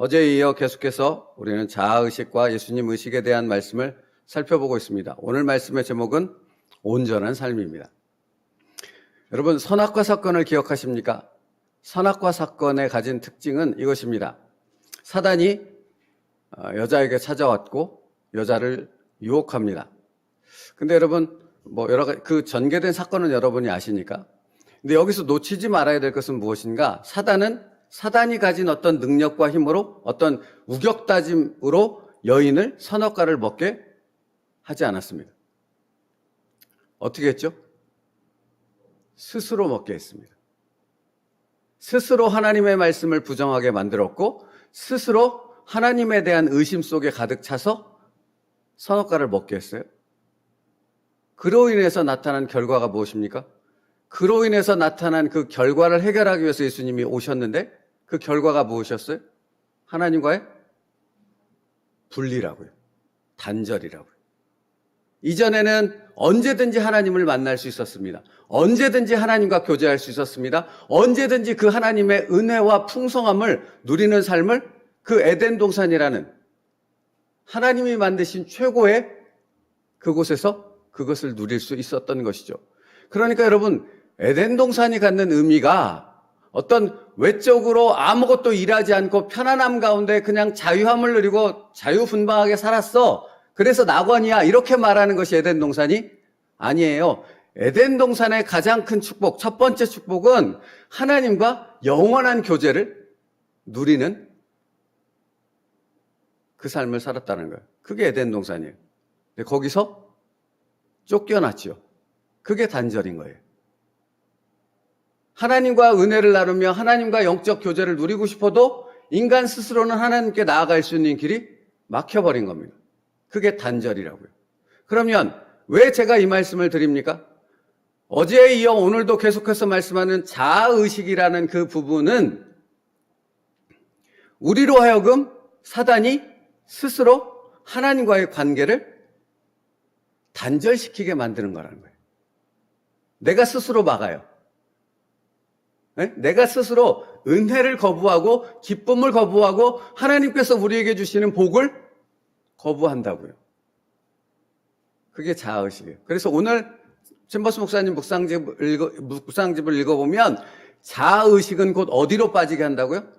어제에 이어 계속해서 우리는 자아의식과 예수님 의식에 대한 말씀을 살펴보고 있습니다. 오늘 말씀의 제목은 온전한 삶입니다. 여러분, 선악과 사건을 기억하십니까? 선악과 사건의 가진 특징은 이것입니다. 사단이 여자에게 찾아왔고 여자를 유혹합니다. 근데 여러분, 여러 가지 그 전개된 사건은 여러분이 아시니까. 근데 여기서 놓치지 말아야 될 것은 무엇인가? 사단이 가진 어떤 능력과 힘으로 어떤 우격다짐으로 여인을 선악과를 먹게 하지 않았습니다. 어떻게 했죠? 스스로 먹게 했습니다. 스스로 하나님의 말씀을 부정하게 만들었고 스스로 하나님에 대한 의심 속에 가득 차서 선악과를 먹게 했어요. 그로 인해서 나타난 결과가 무엇입니까? 그로 인해서 나타난 그 결과를 해결하기 위해서 예수님이 오셨는데 그 결과가 무엇이었어요? 하나님과의 분리라고요. 단절이라고요. 이전에는 언제든지 하나님을 만날 수 있었습니다. 언제든지 하나님과 교제할 수 있었습니다. 언제든지 그 하나님의 은혜와 풍성함을 누리는 삶을 그 에덴 동산이라는 하나님이 만드신 최고의 그곳에서 그것을 누릴 수 있었던 것이죠. 그러니까 여러분, 에덴 동산이 갖는 의미가 어떤 외적으로 아무것도 일하지 않고 편안함 가운데 그냥 자유함을 누리고 자유분방하게 살았어. 그래서 낙원이야. 이렇게 말하는 것이 에덴 동산이 아니에요. 에덴 동산의 가장 큰 축복, 첫 번째 축복은 하나님과 영원한 교제를 누리는 그 삶을 살았다는 거예요. 그게 에덴 동산이에요. 근데 거기서 쫓겨났죠. 그게 단절인 거예요. 하나님과 은혜를 나누며 하나님과 영적 교제를 누리고 싶어도 인간 스스로는 하나님께 나아갈 수 있는 길이 막혀버린 겁니다. 그게 단절이라고요. 그러면 왜 제가 이 말씀을 드립니까? 어제에 이어 오늘도 계속해서 말씀하는 자아의식이라는 그 부분은 우리로 하여금 사단이 스스로 하나님과의 관계를 단절시키게 만드는 거라는 거예요. 내가 스스로 막아요. 네? 내가 스스로 은혜를 거부하고 기쁨을 거부하고 하나님께서 우리에게 주시는 복을 거부한다고요. 그게 자아의식이에요. 그래서 오늘 챔버스 목사님 묵상집을 읽어보면 자아의식은 곧 어디로 빠지게 한다고요?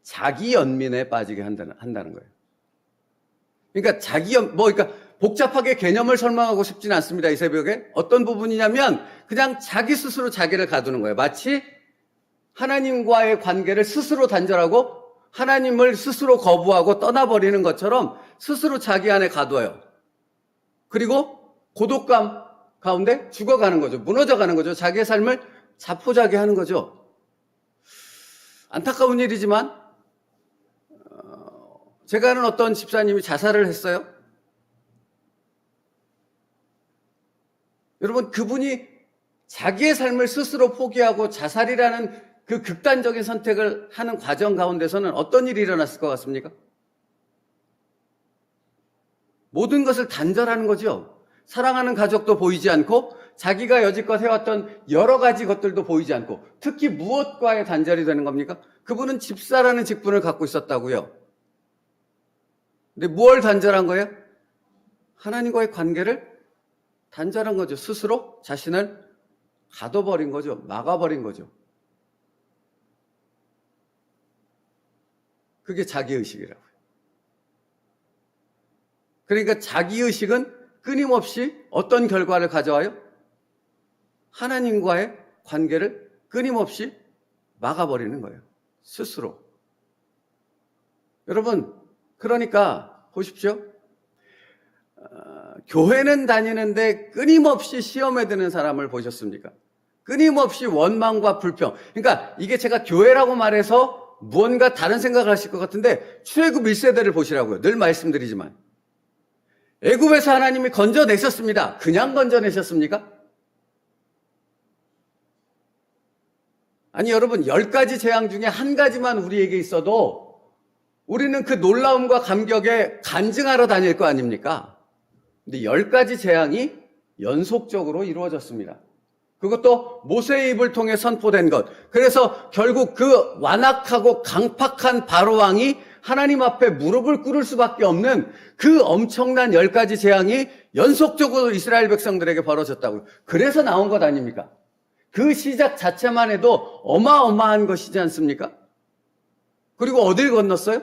자기 연민에 빠지게 한다는 거예요. 그러니까 그러니까 복잡하게 개념을 설명하고 싶지는 않습니다. 이 새벽에. 어떤 부분이냐면 그냥 자기 스스로 자기를 가두는 거예요. 마치 하나님과의 관계를 스스로 단절하고 하나님을 스스로 거부하고 떠나버리는 것처럼 스스로 자기 안에 가둬요. 그리고 고독감 가운데 죽어가는 거죠. 무너져가는 거죠. 자기의 삶을 자포자기 하는 거죠. 안타까운 일이지만 제가 아는 어떤 집사님이 자살을 했어요. 여러분, 그분이 자기의 삶을 스스로 포기하고 자살이라는 그 극단적인 선택을 하는 과정 가운데서는 어떤 일이 일어났을 것 같습니까? 모든 것을 단절하는 거죠. 사랑하는 가족도 보이지 않고 자기가 여지껏 해왔던 여러 가지 것들도 보이지 않고 특히 무엇과의 단절이 되는 겁니까? 그분은 집사라는 직분을 갖고 있었다고요. 근데 무엇을 단절한 거예요? 하나님과의 관계를 단절한 거죠. 스스로 자신을 가둬버린 거죠. 막아버린 거죠. 그게 자기의식이라고요. 그러니까 자기의식은 끊임없이 어떤 결과를 가져와요? 하나님과의 관계를 끊임없이 막아버리는 거예요. 스스로. 여러분, 그러니까 보십시오. 교회는 다니는데 끊임없이 시험에 드는 사람을 보셨습니까? 끊임없이 원망과 불평. 그러니까 이게 제가 교회라고 말해서 무언가 다른 생각을 하실 것 같은데 출애굽 1세대를 보시라고요. 늘 말씀드리지만. 애굽에서 하나님이 건져내셨습니다. 그냥 건져내셨습니까? 아니 여러분, 10가지 재앙 중에 한 가지만 우리에게 있어도 우리는 그 놀라움과 감격에 간증하러 다닐 거 아닙니까? 근데 10가지 재앙이 연속적으로 이루어졌습니다. 그것도 모세의 입을 통해 선포된 것. 그래서 결국 그 완악하고 강팍한 바로 왕이 하나님 앞에 무릎을 꿇을 수밖에 없는 그 엄청난 10가지 재앙이 연속적으로 이스라엘 백성들에게 벌어졌다고요. 그래서 나온 것 아닙니까? 그 시작 자체만 해도 어마어마한 것이지 않습니까? 그리고 어딜 건넜어요?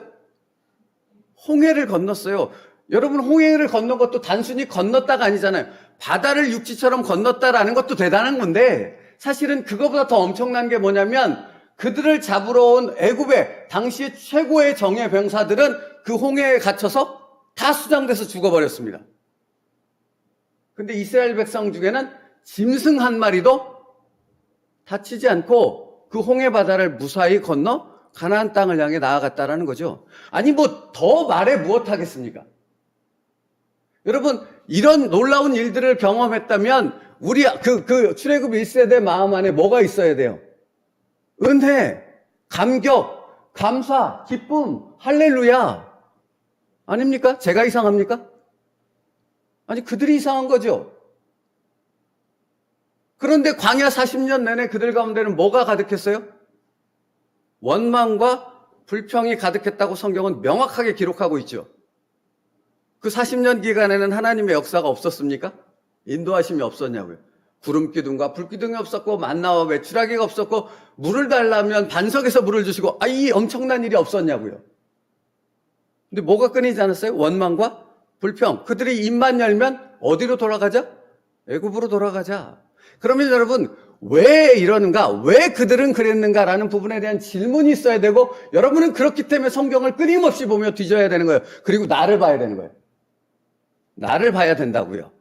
홍해를 건넜어요. 여러분, 홍해를 건넌 것도 단순히 건넜다가 아니잖아요. 바다를 육지처럼 건넜다라는 것도 대단한 건데 사실은 그거보다 더 엄청난 게 뭐냐면 그들을 잡으러 온 애굽의 당시 최고의 정예 병사들은 그 홍해에 갇혀서 다 수장돼서 죽어버렸습니다. 근데 이스라엘 백성 중에는 짐승 한 마리도 다치지 않고 그 홍해 바다를 무사히 건너 가나안 땅을 향해 나아갔다라는 거죠. 아니 뭐 더 말해 무엇하겠습니까? 여러분, 이런 놀라운 일들을 경험했다면 우리 그 출애굽 1세대 마음 안에 뭐가 있어야 돼요? 은혜, 감격, 감사, 기쁨, 할렐루야. 아닙니까? 제가 이상합니까? 아니, 그들이 이상한 거죠. 그런데 광야 40년 내내 그들 가운데는 뭐가 가득했어요? 원망과 불평이 가득했다고 성경은 명확하게 기록하고 있죠. 그 40년 기간에는 하나님의 역사가 없었습니까? 인도하심이 없었냐고요. 구름기둥과 불기둥이 없었고 만나와 메추라기가 없었고 물을 달라면 반석에서 물을 주시고 이 엄청난 일이 없었냐고요. 근데 뭐가 끊이지 않았어요? 원망과 불평. 그들이 입만 열면 어디로 돌아가자? 애굽으로 돌아가자. 그러면 여러분, 왜 이러는가? 왜 그들은 그랬는가라는 부분에 대한 질문이 있어야 되고 여러분은 그렇기 때문에 성경을 끊임없이 보며 뒤져야 되는 거예요. 그리고 나를 봐야 되는 거예요. 나를 봐야 된다고요.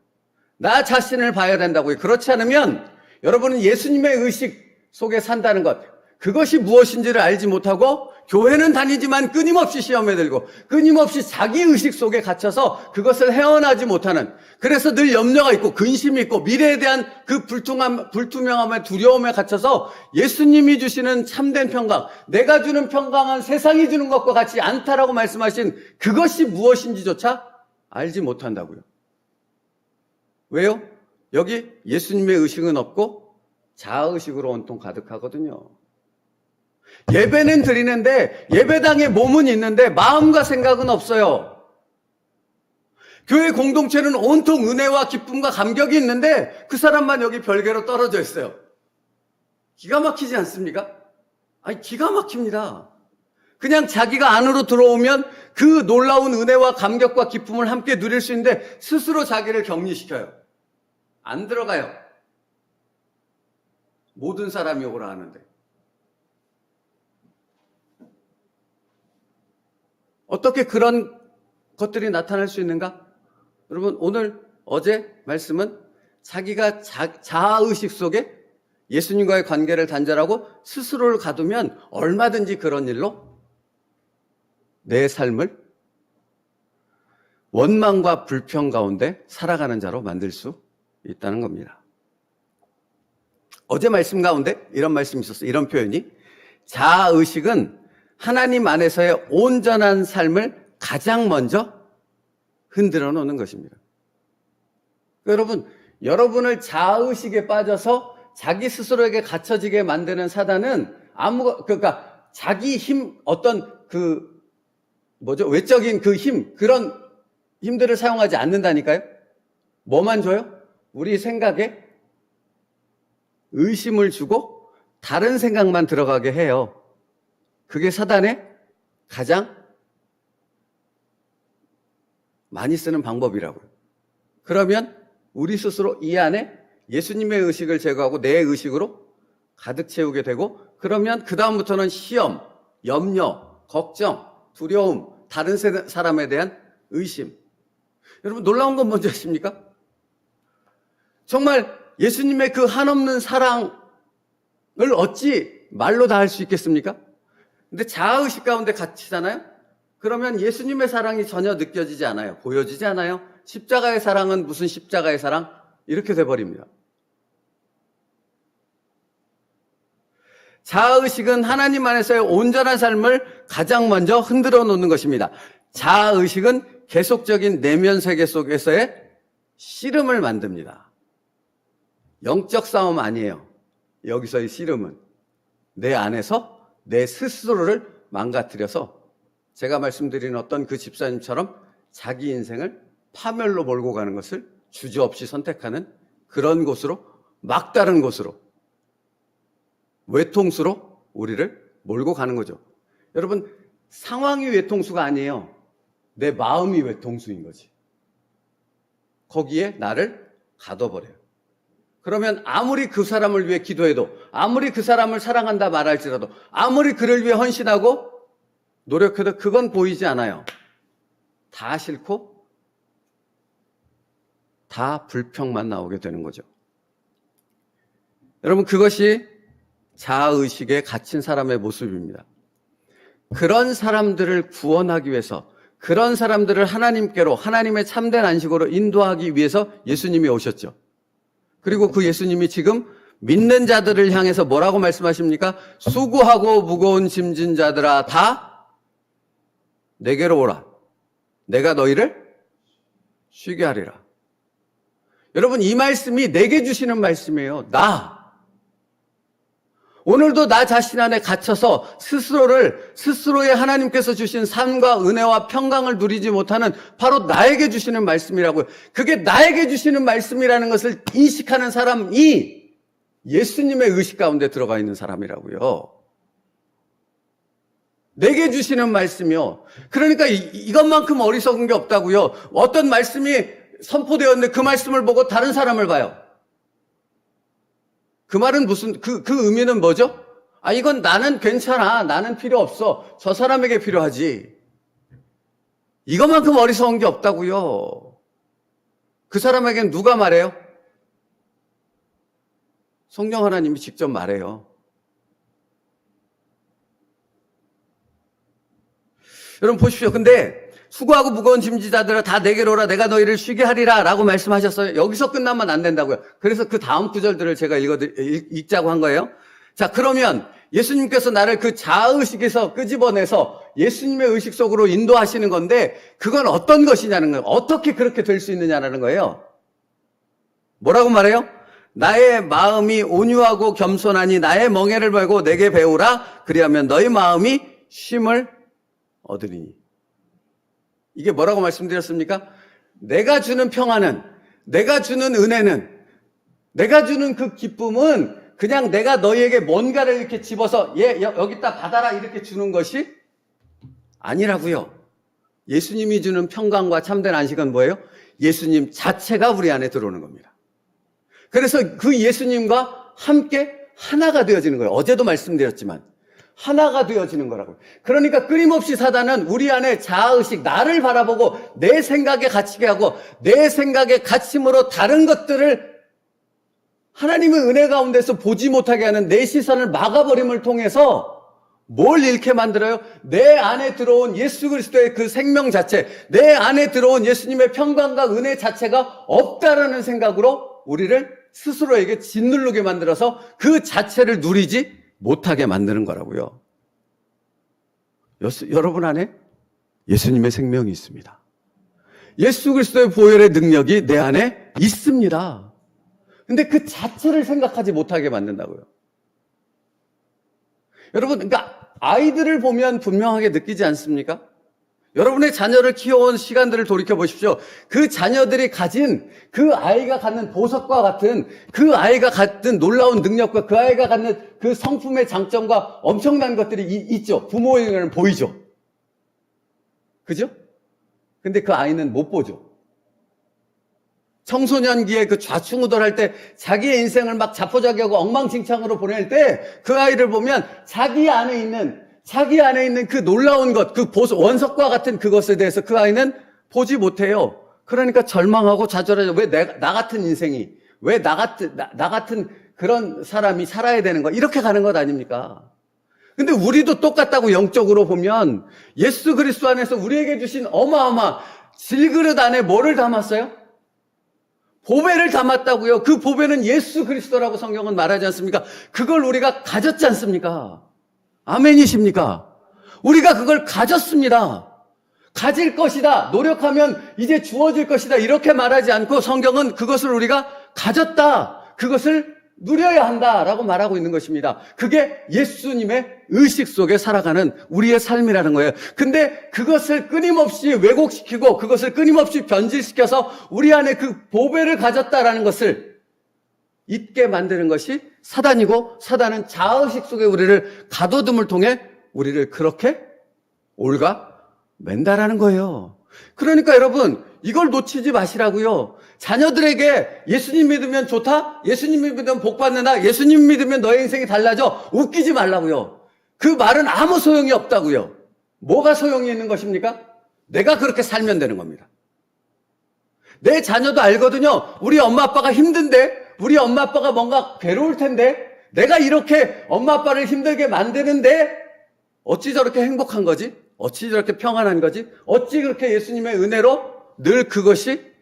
나 자신을 봐야 된다고요. 그렇지 않으면 여러분은 예수님의 의식 속에 산다는 것, 그것이 무엇인지를 알지 못하고 교회는 다니지만 끊임없이 시험에 들고 끊임없이 자기 의식 속에 갇혀서 그것을 헤어나지 못하는, 그래서 늘 염려가 있고 근심이 있고 미래에 대한 그 불투명함의 두려움에 갇혀서 예수님이 주시는 참된 평강, 내가 주는 평강은 세상이 주는 것과 같지 않다라고 말씀하신 그것이 무엇인지조차 알지 못한다고요. 왜요? 여기 예수님의 의식은 없고 자아의식으로 온통 가득하거든요. 예배는 드리는데 예배당에 몸은 있는데 마음과 생각은 없어요. 교회 공동체는 온통 은혜와 기쁨과 감격이 있는데 그 사람만 여기 별개로 떨어져 있어요. 기가 막히지 않습니까? 아니, 기가 막힙니다. 그냥 자기가 안으로 들어오면 그 놀라운 은혜와 감격과 기쁨을 함께 누릴 수 있는데 스스로 자기를 격리시켜요. 안 들어가요. 모든 사람이 오라 하는데. 어떻게 그런 것들이 나타날 수 있는가? 여러분, 어제 말씀은 자기가 자아의식 속에 예수님과의 관계를 단절하고 스스로를 가두면 얼마든지 그런 일로 내 삶을 원망과 불평 가운데 살아가는 자로 만들 수 있다는 겁니다. 어제 말씀 가운데 이런 말씀이 있었어요. 이런 표현이, 자아의식은 하나님 안에서의 온전한 삶을 가장 먼저 흔들어 놓는 것입니다. 여러분, 여러분을 자아의식에 빠져서 자기 스스로에게 갇혀지게 만드는 사단은 그러니까 자기 힘, 어떤 외적인 그 힘, 그런 힘들을 사용하지 않는다니까요? 뭐만 줘요? 우리 생각에 의심을 주고 다른 생각만 들어가게 해요. 그게 사단의 가장 많이 쓰는 방법이라고요. 그러면 우리 스스로 이 안에 예수님의 의식을 제거하고 내 의식으로 가득 채우게 되고, 그러면 그 다음부터는 시험, 염려, 걱정, 두려움, 다른 사람에 대한 의심. 여러분, 놀라운 건 뭔지 아십니까? 정말 예수님의 그 한없는 사랑을 어찌 말로 다 할 수 있겠습니까? 근데 자아의식 가운데 갇히잖아요? 그러면 예수님의 사랑이 전혀 느껴지지 않아요. 보여지지 않아요. 십자가의 사랑은 무슨 십자가의 사랑? 이렇게 돼버립니다. 자아의식은 하나님 안에서의 온전한 삶을 가장 먼저 흔들어 놓는 것입니다. 자아의식은 계속적인 내면 세계 속에서의 씨름을 만듭니다. 영적 싸움 아니에요. 여기서의 씨름은 내 안에서 내 스스로를 망가뜨려서 제가 말씀드린 어떤 그 집사님처럼 자기 인생을 파멸로 몰고 가는 것을 주저없이 선택하는 그런 곳으로, 막다른 곳으로, 외통수로 우리를 몰고 가는 거죠. 여러분, 상황이 외통수가 아니에요. 내 마음이 외통수인 거지. 거기에 나를 가둬버려요. 그러면 아무리 그 사람을 위해 기도해도, 아무리 그 사람을 사랑한다 말할지라도, 아무리 그를 위해 헌신하고 노력해도 그건 보이지 않아요. 다 싫고 다 불평만 나오게 되는 거죠. 여러분, 그것이 자아의식에 갇힌 사람의 모습입니다. 그런 사람들을 구원하기 위해서, 그런 사람들을 하나님께로, 하나님의 참된 안식으로 인도하기 위해서 예수님이 오셨죠. 그리고 그 예수님이 지금 믿는 자들을 향해서 뭐라고 말씀하십니까? 수고하고 무거운 짐진 자들아 다 내게로 오라. 내가 너희를 쉬게 하리라. 여러분, 이 말씀이 내게 주시는 말씀이에요. 오늘도 나 자신 안에 갇혀서 스스로의 하나님께서 주신 삶과 은혜와 평강을 누리지 못하는 바로 나에게 주시는 말씀이라고요. 그게 나에게 주시는 말씀이라는 것을 인식하는 사람이 예수님의 의식 가운데 들어가 있는 사람이라고요. 내게 주시는 말씀이요. 그러니까 이것만큼 어리석은 게 없다고요. 어떤 말씀이 선포되었는데 그 말씀을 보고 다른 사람을 봐요. 그 말은 그 의미는 뭐죠? 이건 나는 괜찮아. 나는 필요 없어. 저 사람에게 필요하지. 이것만큼 어리석은 게 없다고요. 그 사람에게는 누가 말해요? 성령 하나님이 직접 말해요. 여러분 보십시오. 근데 수고하고 무거운 짐지자들아 다 내게로 오라. 내가 너희를 쉬게 하리라 라고 말씀하셨어요. 여기서 끝나면 안 된다고요. 그래서 그 다음 구절들을 제가 읽자고 한 거예요. 자, 그러면 예수님께서 나를 그 자아의식에서 끄집어내서 예수님의 의식 속으로 인도하시는 건데 그건 어떤 것이냐는 거예요. 어떻게 그렇게 될 수 있느냐라는 거예요. 뭐라고 말해요? 나의 마음이 온유하고 겸손하니 나의 멍에를 메고 내게 배우라. 그리하면 너희 마음이 쉼을 얻으리니. 이게 뭐라고 말씀드렸습니까? 내가 주는 평안은, 내가 주는 은혜는, 내가 주는 그 기쁨은 그냥 내가 너희에게 뭔가를 이렇게 집어서 여기다 받아라 이렇게 주는 것이 아니라고요. 예수님이 주는 평강과 참된 안식은 뭐예요? 예수님 자체가 우리 안에 들어오는 겁니다. 그래서 그 예수님과 함께 하나가 되어지는 거예요. 어제도 말씀드렸지만 하나가 되어지는 거라고요. 그러니까 끊임없이 사단은 우리 안에 자아의식, 나를 바라보고 내 생각에 갇히게 하고 내 생각에 갇힘으로 다른 것들을 하나님의 은혜 가운데서 보지 못하게 하는 내 시선을 막아버림을 통해서 뭘 잃게 만들어요? 내 안에 들어온 예수 그리스도의 그 생명 자체, 내 안에 들어온 예수님의 평강과 은혜 자체가 없다라는 생각으로 우리를 스스로에게 짓누르게 만들어서 그 자체를 누리지 못하게 만드는 거라고요. 여러분 안에 예수님의 생명이 있습니다. 예수 그리스도의 보혈의 능력이 내 안에 있습니다. 근데 그 자체를 생각하지 못하게 만든다고요. 여러분, 그러니까 아이들을 보면 분명하게 느끼지 않습니까? 여러분의 자녀를 키워온 시간들을 돌이켜 보십시오. 그 자녀들이 가진 그 아이가 갖는 보석과 같은 그 아이가 갖는 놀라운 능력과 그 아이가 갖는 그 성품의 장점과 엄청난 것들이 있죠. 부모에게는 보이죠. 그죠? 근데 그 아이는 못 보죠. 청소년기에 그 좌충우돌할 때 자기의 인생을 막 자포자기하고 엉망진창으로 보낼 때 그 아이를 보면 자기 안에 있는 그 놀라운 것, 그 원석과 같은 그것에 대해서 그 아이는 보지 못해요. 그러니까 절망하고 좌절하죠. 왜 나 같은 인생이, 왜 나 같은 그런 사람이 살아야 되는 거, 이렇게 가는 것 아닙니까? 근데 우리도 똑같다고 영적으로 보면 예수 그리스도 안에서 우리에게 주신 질그릇 안에 뭐를 담았어요? 보배를 담았다고요. 그 보배는 예수 그리스도라고 성경은 말하지 않습니까? 그걸 우리가 가졌지 않습니까? 아멘이십니까? 우리가 그걸 가졌습니다. 가질 것이다. 노력하면 이제 주어질 것이다. 이렇게 말하지 않고 성경은 그것을 우리가 가졌다. 그것을 누려야 한다라고 말하고 있는 것입니다. 그게 예수님의 의식 속에 살아가는 우리의 삶이라는 거예요. 근데 그것을 끊임없이 왜곡시키고 그것을 끊임없이 변질시켜서 우리 안에 그 보배를 가졌다라는 것을 잊게 만드는 것이 사단이고, 사단은 자의식 속에 우리를 가둬둠을 통해 우리를 그렇게 올가맨다라는 거예요. 그러니까 여러분, 이걸 놓치지 마시라고요. 자녀들에게 예수님 믿으면 좋다? 예수님 믿으면 복 받는다? 예수님 믿으면 너의 인생이 달라져? 웃기지 말라고요. 그 말은 아무 소용이 없다고요. 뭐가 소용이 있는 것입니까? 내가 그렇게 살면 되는 겁니다. 내 자녀도 알거든요. 우리 엄마 아빠가 힘든데, 우리 엄마 아빠가 뭔가 괴로울 텐데, 내가 이렇게 엄마 아빠를 힘들게 만드는데 어찌 저렇게 행복한 거지? 어찌 저렇게 평안한 거지? 어찌 그렇게 예수님의 은혜로 늘 그것이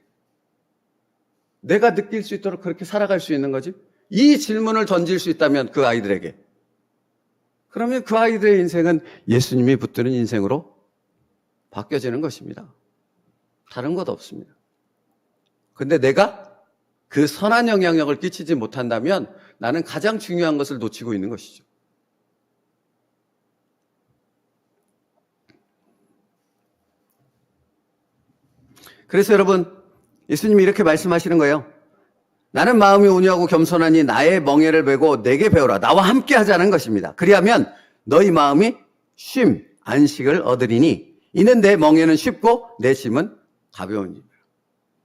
내가 느낄 수 있도록 그렇게 살아갈 수 있는 거지? 이 질문을 던질 수 있다면 그 아이들에게, 그러면 그 아이들의 인생은 예수님이 붙드는 인생으로 바뀌어지는 것입니다. 다른 것 없습니다. 근데 내가 그 선한 영향력을 끼치지 못한다면 나는 가장 중요한 것을 놓치고 있는 것이죠. 그래서 여러분, 예수님이 이렇게 말씀하시는 거예요. 나는 마음이 온유하고 겸손하니 나의 멍에를 메고 내게 배우라. 나와 함께 하자는 것입니다. 그리하면 너희 마음이 쉼, 안식을 얻으리니 이는 내 멍에는 쉽고 내 짐은 가벼우니.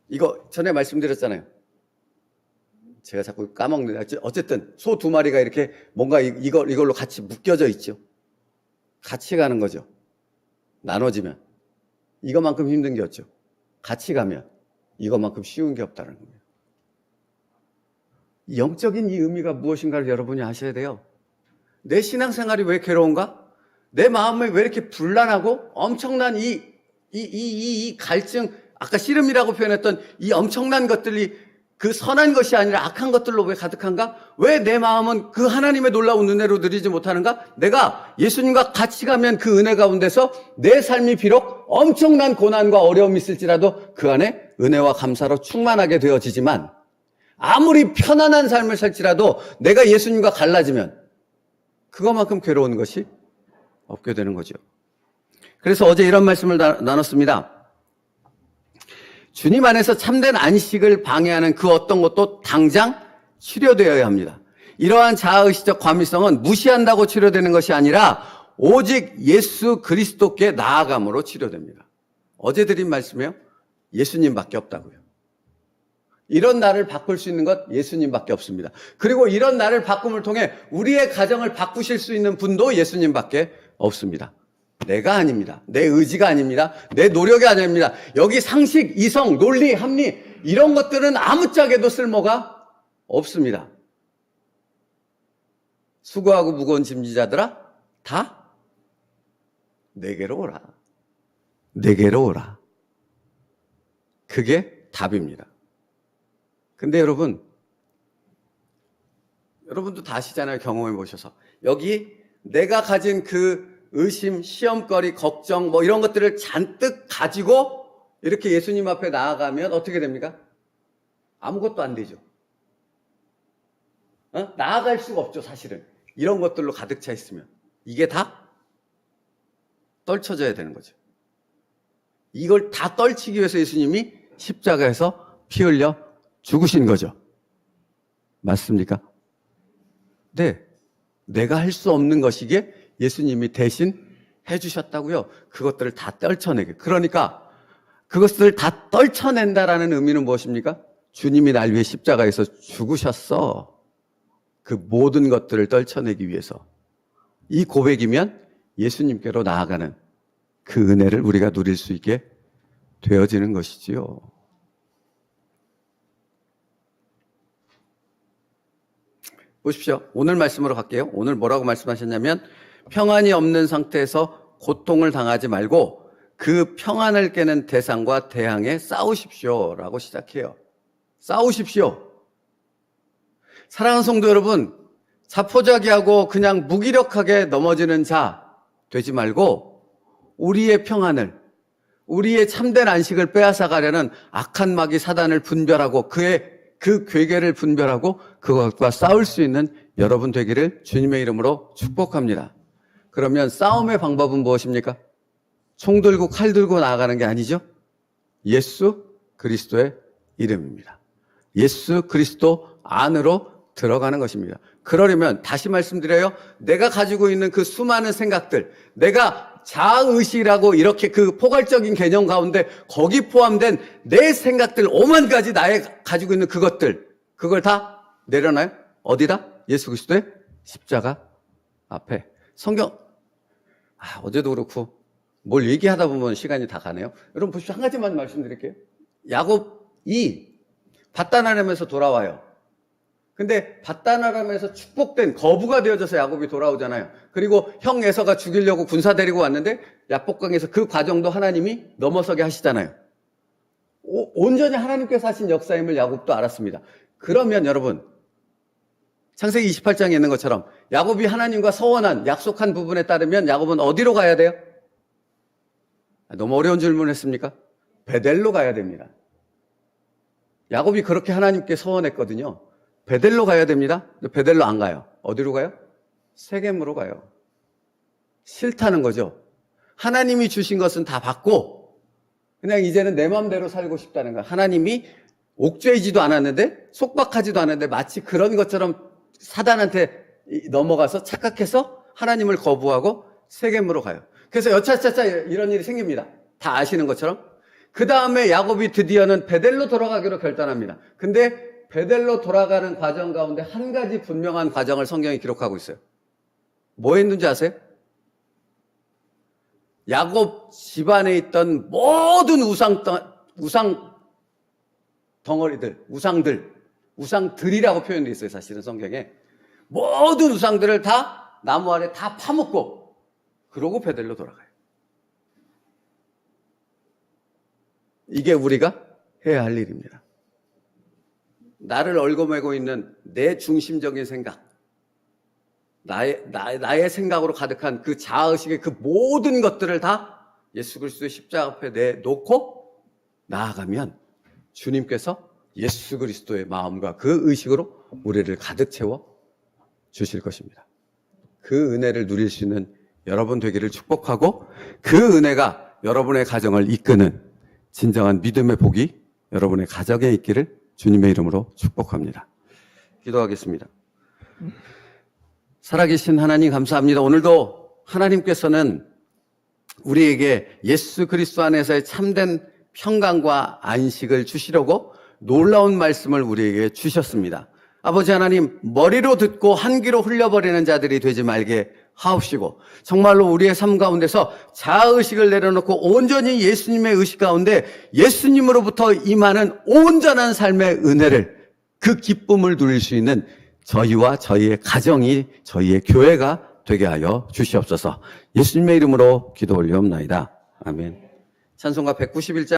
이거 전에 말씀드렸잖아요. 제가 자꾸 까먹는데, 어쨌든 소 2마리가 이렇게 뭔가 이걸로 같이 묶여져 있죠. 같이 가는 거죠. 나눠지면 이것만큼 힘든 게 없죠. 같이 가면 이것만큼 쉬운 게 없다는 겁니다. 영적인 이 의미가 무엇인가를 여러분이 아셔야 돼요. 내 신앙생활이 왜 괴로운가? 내 마음이 왜 이렇게 불안하고 엄청난 이 갈증, 아까 씨름이라고 표현했던 이 엄청난 것들이 그 선한 것이 아니라 악한 것들로 왜 가득한가? 왜 내 마음은 그 하나님의 놀라운 은혜로 누리지 못하는가? 내가 예수님과 같이 가면 그 은혜 가운데서 내 삶이 비록 엄청난 고난과 어려움이 있을지라도 그 안에 은혜와 감사로 충만하게 되어지지만, 아무리 편안한 삶을 살지라도 내가 예수님과 갈라지면 그것만큼 괴로운 것이 없게 되는 거죠. 그래서 어제 이런 말씀을 나눴습니다. 주님 안에서 참된 안식을 방해하는 그 어떤 것도 당장 치료되어야 합니다. 이러한 자아의식적 과민성은 무시한다고 치료되는 것이 아니라 오직 예수 그리스도께 나아감으로 치료됩니다. 어제 드린 말씀이에요. 예수님밖에 없다고요. 이런 나를 바꿀 수 있는 것 예수님밖에 없습니다. 그리고 이런 나를 바꿈을 통해 우리의 가정을 바꾸실 수 있는 분도 예수님밖에 없습니다. 내가 아닙니다. 내 의지가 아닙니다. 내 노력이 아닙니다. 여기 상식, 이성, 논리, 합리 이런 것들은 아무짝에도 쓸모가 없습니다. 수고하고 무거운 짐지자들아 다 내게로 오라. 내게로 오라. 그게 답입니다. 근데 여러분도 다 아시잖아요. 경험해 보셔서. 여기 내가 가진 그 의심, 시험거리, 걱정 뭐 이런 것들을 잔뜩 가지고 이렇게 예수님 앞에 나아가면 어떻게 됩니까? 아무것도 안 되죠. 나아갈 수가 없죠, 사실은. 이런 것들로 가득 차 있으면. 이게 다 떨쳐져야 되는 거죠. 이걸 다 떨치기 위해서 예수님이 십자가에서 피 흘려 죽으신 거죠. 맞습니까? 네. 내가 할 수 없는 것이기에 예수님이 대신 해주셨다고요. 그것들을 다 떨쳐내게. 그러니까 그것들을 다 떨쳐낸다라는 의미는 무엇입니까? 주님이 날 위해 십자가에서 죽으셨어. 그 모든 것들을 떨쳐내기 위해서. 이 고백이면 예수님께로 나아가는 그 은혜를 우리가 누릴 수 있게 되어지는 것이지요. 보십시오. 오늘 말씀으로 갈게요. 오늘 뭐라고 말씀하셨냐면 평안이 없는 상태에서 고통을 당하지 말고 그 평안을 깨는 대상과 대항해 싸우십시오라고 시작해요. 싸우십시오. 사랑하는 성도 여러분, 자포자기하고 그냥 무기력하게 넘어지는 자 되지 말고 우리의 평안을, 우리의 참된 안식을 빼앗아가려는 악한 마귀 사단을 분별하고 그의 그 괴계를 분별하고 그것과 싸울 수 있는 여러분 되기를 주님의 이름으로 축복합니다. 그러면 싸움의 방법은 무엇입니까? 총 들고 칼 들고 나아가는 게 아니죠. 예수 그리스도의 이름입니다. 예수 그리스도 안으로 들어가는 것입니다. 그러려면 다시 말씀드려요. 내가 가지고 있는 그 수많은 생각들, 내가 자아의식이라고 이렇게 그 포괄적인 개념 가운데 거기 포함된 내 생각들 5만 가지 나의 가지고 있는 그것들, 그걸 다 내려놔요. 어디다? 예수 그리스도의 십자가 앞에. 성경 어제도 그렇고 뭘 얘기하다 보면 시간이 다 가네요. 여러분 보십시오. 한 가지만 말씀드릴게요. 야곱이 밧단아람에서 돌아와요. 근데 밧단아람에서 축복된 거부가 되어져서 야곱이 돌아오잖아요. 그리고 형 에서가 죽이려고 군사 데리고 왔는데 야복강에서 그 과정도 하나님이 넘어서게 하시잖아요. 온전히 하나님께서 하신 역사임을 야곱도 알았습니다. 그러면 여러분 창세기 28장에 있는 것처럼 야곱이 하나님과 서원한 약속한 부분에 따르면 야곱은 어디로 가야 돼요? 너무 어려운 질문을 했습니까? 베델로 가야 됩니다. 야곱이 그렇게 하나님께 서원했거든요. 베델로 가야 됩니다. 베델로 안 가요. 어디로 가요? 세겜으로 가요. 싫다는 거죠. 하나님이 주신 것은 다 받고 그냥 이제는 내 마음대로 살고 싶다는 거예요. 하나님이 옥죄이지도 않았는데 속박하지도 않았는데 마치 그런 것처럼 사단한테 넘어가서 착각해서 하나님을 거부하고 세겜으로 가요. 그래서 여차차차 이런 일이 생깁니다. 다 아시는 것처럼. 그 다음에 야곱이 드디어는 베델로 돌아가기로 결단합니다. 근데 베델로 돌아가는 과정 가운데 한 가지 분명한 과정을 성경이 기록하고 있어요. 뭐 했는지 아세요? 야곱 집안에 있던 모든 우상들이라고 표현되어 있어요. 사실은 성경에. 모든 우상들을 다 나무 아래 다 파묻고 그러고 베델로 돌아가요. 이게 우리가 해야 할 일입니다. 나를 얽어매고 있는 내 중심적인 생각, 나의 생각으로 가득한 그 자아의식의 그 모든 것들을 다 예수 그리스도의 십자가 앞에 내놓고 나아가면 주님께서 예수 그리스도의 마음과 그 의식으로 우리를 가득 채워 주실 것입니다. 그 은혜를 누릴 수 있는 여러분 되기를 축복하고 그 은혜가 여러분의 가정을 이끄는 진정한 믿음의 복이 여러분의 가정에 있기를 주님의 이름으로 축복합니다. 기도하겠습니다. 살아계신 하나님 감사합니다. 오늘도 하나님께서는 우리에게 예수 그리스도 안에서의 참된 평강과 안식을 주시려고 놀라운 말씀을 우리에게 주셨습니다. 아버지 하나님, 머리로 듣고 한 귀로 흘려버리는 자들이 되지 말게 하옵시고 정말로 우리의 삶 가운데서 자아의식을 내려놓고 온전히 예수님의 의식 가운데 예수님으로부터 임하는 온전한 삶의 은혜를 그 기쁨을 누릴 수 있는 저희와 저희의 가정이 저희의 교회가 되게 하여 주시옵소서. 예수님의 이름으로 기도 올리옵나이다. 아멘. 찬송가 191장